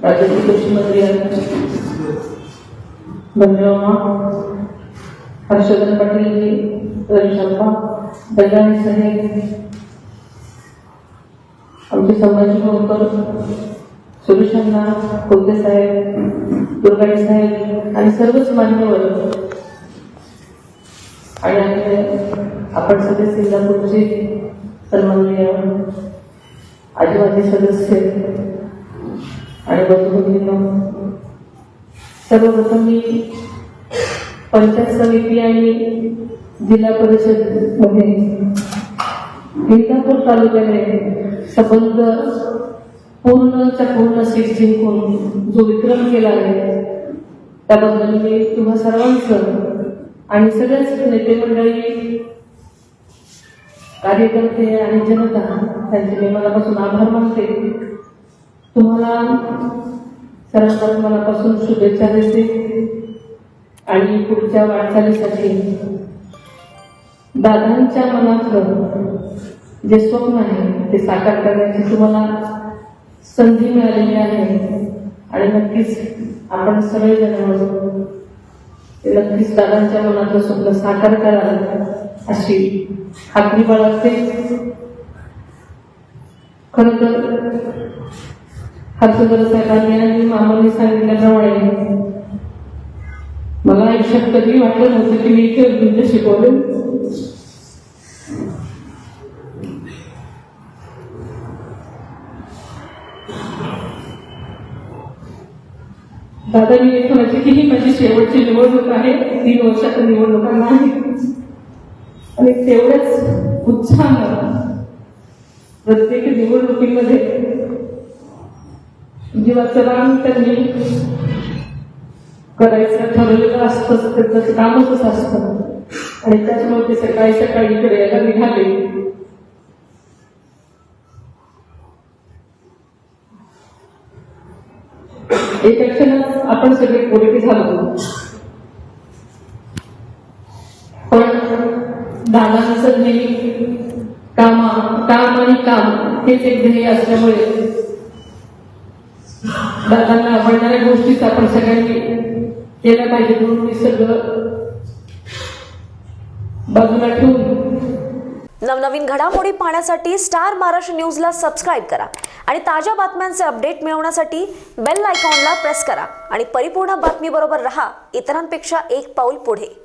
राज्याचे कृषी मंत्री धन्यवाद हर्षवर्धन पाटील, रविशंपा दगाणे साहेब, आमचे संभाजी होळकर, सुरेशांना कोलते साहेब, दुर्गाडे साहेब आणि सर्वच मान्यवर आणि आपण सगळे सिंगापूरचे सन्माननीय आदिवासी सदस्य आणि बंधू, सर्वप्रथम मी पंचायत समिती आणि जिल्हा परिषद मध्ये इंदापूर तालुक्याने संबंध पूर्णच्या पूर्ण सीट जिंकून जो विक्रम केला आहे त्याबद्दल मी तुम्हा सर्वांचं आणि सगळ्याच नेते मंडळी, कार्यकर्ते आणि जनता त्यांचे मी मनापासून आभार मानते. तुम्हाला सर्वांना मनापासून शुभेच्छा देते आणि पुढच्या वाटचालीसाठी दादांच्या मनातलं जे स्वप्न आहे ते साकार करण्याची तुम्हाला संधी मिळालेली आहे आणि नक्कीच आपण सगळेजण नक्कीच दादांच्या मनातलं स्वप्न साकार कराल अशी खात्री बाळगते. खरं तर हर्षवर्धन साहेबांनी आणि मामांनी सांगितल्याप्रमाणे मला आयुष्यात कधी वाटलं नव्हतं की मी इथे नृत्य शिकवले. दादा मी म्हणायचे की ही माझी शेवटची निवडणूक आहे, 3 वर्षाच्या निवडणुका नाही आणि तेवढ्याच उत्साहानं प्रत्येक निवडणुकीमध्ये जीवाचं रान त्यांनी करायचं ठरवलेलं असतं, त्याचं कामच असतं आणि त्याच्यामुळे ते सकाळी सकाळी इकडे यायला निघाले. एका क्षणात आपण सगळे पुढे झालो, पण दादांचं नेहमी काम आणि काम हेच एक ध्येय असल्यामुळे दादांना आवडणाऱ्या गोष्टीच आपण सगळ्यांनी केल्या पाहिजे म्हणून मी सगळं बाजूला ठेवून नवनवीन घडामोडी पाहण्यासाठी स्टार महाराष्ट्र न्यूजला सबस्क्राईब करा आणि ताज्या बातम्यांचे अपडेट मिळवण्यासाठी बेल आयकॉनला प्रेस करा आणि परिपूर्ण बातमीबरोबर रहा, इतरांपेक्षा एक पाऊल पुढे.